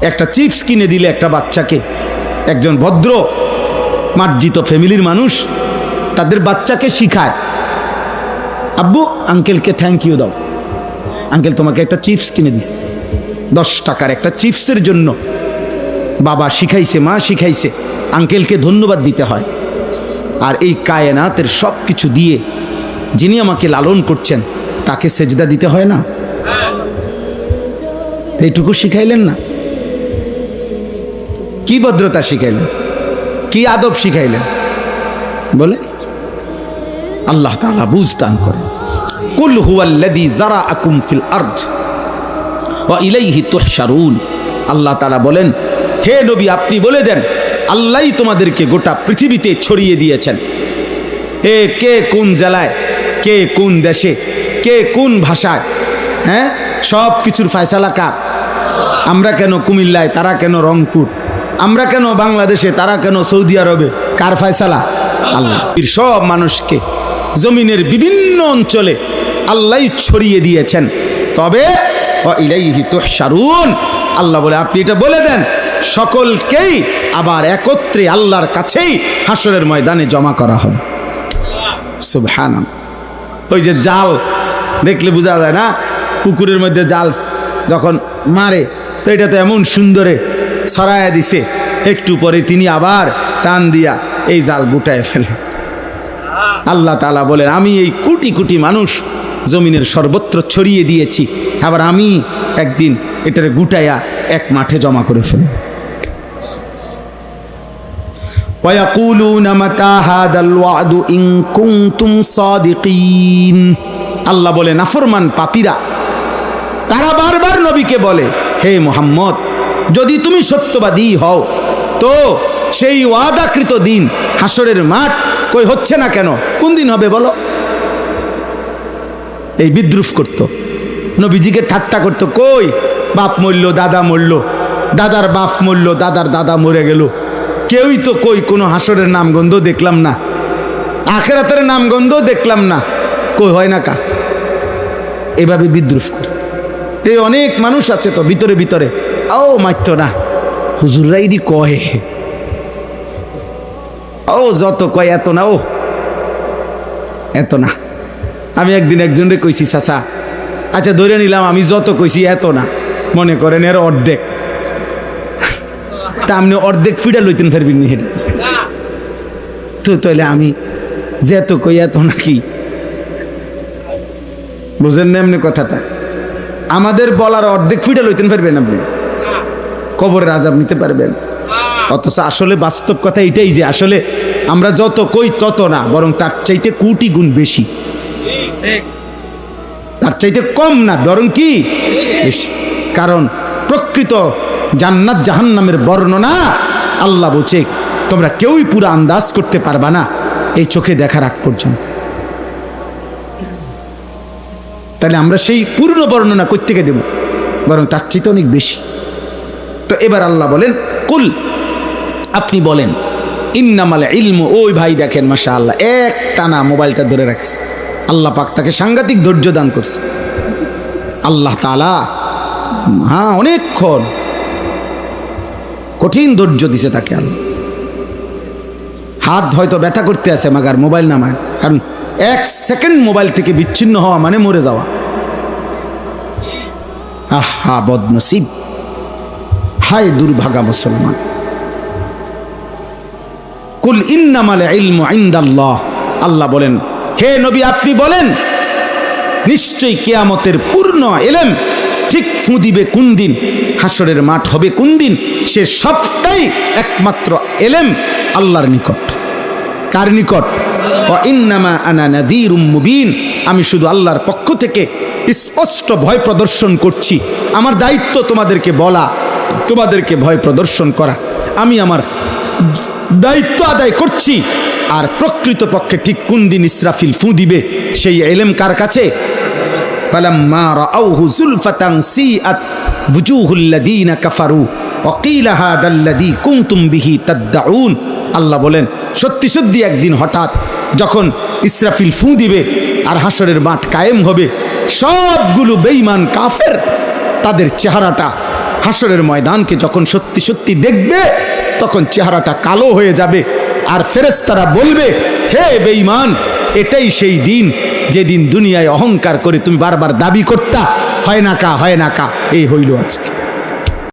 একটা চিপস কিনে দিলে একটা বাচ্চাকে, একজন ভদ্র মার্জিত ফ্যামিলির মানুষ তাদের বাচ্চাকে শিখায়, আব্বু আঙ্কেলকে থ্যাংক ইউ দাও, আঙ্কেল তোমাকে একটা চিপস কিনে দিছে। 10 টাকার একটা চিপসের জন্য বাবা শিখাইছে, মা শিখাইছে, আঙ্কেলকে ধন্যবাদ দিতে হয়। আর এই কায়নাতের সব কিছু দিয়ে যিনি আমাকে লালন করছেন তাকে সেজদা দিতে হয় না? এইটুকু শিখাইলেন না? কি ভদ্রতা শিখাইলেন, কি আদব শিখাইলেন বলে? আল্লাহ তাআলা বুঝ দান করেন। কুল হুয়াল্লাযী যারাআকুম ফিল আরদ ওয়া ইলাইহি তুহশারুন। আল্লাহ তাআলা বলেন, হে নবী আপনি বলে দেন, আল্লাহই তোমাদেরকে গোটা পৃথিবীতে ছড়িয়ে দিয়েছেন। কে কোন জেলায়, কে কোন দেশে, কে কোন ভাষায়, হ্যাঁ, সব কিছুর ফয়সালা কার? আমরা কেন কুমিল্লায়, তারা কেন রংপুর, আমরা কেন বাংলাদেশে, তারা কেন সৌদি আরবে, কার ফয়সালা? আল্লাহ। সব মানুষকে জমিনের বিভিন্ন অঞ্চলে আল্লাহই ছড়িয়ে দিয়েছেন। তবে ওয়া ইলাইহি তুহশারুন, আল্লাহ বলে আপনি এটা বলে দেন, সকলকেই আবার একত্রে আল্লাহর কাছেই হাসরের ময়দানে জমা করা হবে। সুবহানাল্লাহ। ওই যে জাল দেখলে বোঝা যায় না, পুকুরের মধ্যে জাল যখন মারে তো এটা তো এমন সুন্দরে ছড়ায়া দিছে, একটু পরে তিনি আবার টান দিয়া এই জাল গুটায় ফেলে। আল্লাহ তাআলা বলেন, আমি এই কোটি কোটি মানুষ জমিনের সর্বত্র ছড়িয়ে দিয়েছি, আবার আমি একদিন এটারে গুটাইয়া এক মাঠে জমা করে ফেলি। ওয়ায়াকুলুনা মাতা হাদাল ওয়াদু ইন কুনতুম সাদিকিন। আল্লাহ বলে নাফরমান পাপীরা তারা বারবার নবীকে বলে, হে মুহাম্মদ যদি তুমি সত্যবাদী হও তো সেই ওয়াদাকৃত দিন হাসরের মাঠ কই হচ্ছে না কেন? কোন দিন হবে বলো? এই বিদ্রুপ করত, নবীজিকে ঠাট্টা করত, কই বাপ মরল, দাদা মরল, দাদার বাপ মরল, দাদার দাদা মরে গেল, কেউই তো কই কোনো হাসরের নামগন্ধ দেখলাম না, আখিরাতের নামগন্ধ দেখলাম না, কই হয় না কা? এভাবে বিদ্রুপ করত। এই অনেক মানুষ আছে তো ভিতরে ভিতরে, ও মাইত না হুজুররাই দি কয়, ও যত কয় এত না, ও এত না। আমি একদিন একজনরে কইছি, চাচা আচ্ছা ধরে নিলাম আমি যত কইছি এত না, মনে করেন এর অর্ধেক, তা আপনি অর্ধেক ফিডা লইতেন ফেরবেন নি হেটা তো? তাহলে আমি যে এত কই এত নাকি? বুঝেন না এমনি কথাটা? আমাদের বলার অর্ধেক ফিডা লইতেন পারবেন আপনি, কবরের আযাব নিতে পারবেন। অথচ আসলে বাস্তব কথা এটাই যে আসলে আমরা যত কই তত না, বরং তার চাইতে কোটি গুণ বেশি, তার চাইতে কম না, বরং কি বেশি। কারণ প্রকৃত জান্নাত জাহান্নামের বর্ণনা আল্লাহ বলছে তোমরা কেউই পুরো আন্দাজ করতে পারবা না এই চোখে দেখার আগ পর্যন্ত। তাহলে আমরা সেই পূর্ণ বর্ণনা কই থেকে দেব? বরং তার চাইতে অনেক বেশি। তো এবার আল্লাহ বলেন, কুল আপনি বলেন, ইন্নামাল ইলমু, ওই ভাই দেখেন মাশাআল্লাহ এক টানা মোবাইলটা ধরে রাখছে, আল্লাহ পাক তাকে সাংঘাতিক ধৈর্য দান করছে। আল্লাহ তাআলা হ্যাঁ অনেকক্ষণ কঠিন ধৈর্য দিছে তাকে। আল্লাহ হাত হয়তো ব্যথা করতে আছে, মাগার মোবাইল নামায়, কারণ 1 সেকেন্ড মোবাইল থেকে বিচ্ছিন্ন হওয়া মানে মরে যাওয়া। আহা বদনসিব, হায় দুর্ভাগা মুসলমান। কুল ইন্নামাল ইলমু ইনদাল্লাহ, আল্লাহ বলেন হে নবী আপনি বলেন নিশ্চয়ই কিয়ামতের পূর্ণ ইলম ঠিক ফু দিবে কোন দিন, হাসরের মাঠ হবে কোন দিন, সে সবটাই একমাত্র ইলম আল্লাহর নিকট। কার নিকট? ওয়া ইন্নামা আনা নাযীরুম মুবিন, আমি শুধু আল্লাহর পক্ষ থেকে স্পষ্ট ভয় প্রদর্শন করছি। আমার দায়িত্ব তোমাদেরকে বলা, তোমাদেরকে ভয় প্রদর্শন করা, আমি আমার দায়িত্ব আদায় করছি। আর প্রকৃত পক্ষে ঠিক কোন দিন ইসরাফিল ফু দিবে সেই ইলম কার কাছে? ফালাম্মা রাআউহু যুলফাতান সিআত বুজুহুল লাযীনা কাফারু ওয়া ক্বিলা হাদাল্লাযী কুনতুম বিহি তাদউন। আল্লাহ বলেন সত্যি সত্যি একদিন হঠাৎ যখন ইসরাফিল ফু দিবে আর হাসরের মাঠ কায়েম হবে, সবগুলো বেঈমান কাফের তাদের চেহারাটা হাসরের ময়দানকে যখন সত্যি সত্যি দেখবে তখন চেহারাটা কালো হয়ে যাবে, আর ফেরেশতারা বলবে, হে বেঈমান, এটাই সেই দিন যেদিন দুনিয়ায় অহংকার করে তুমি বারবার দাবি করতা হয় না কা, এই হইল আজকে।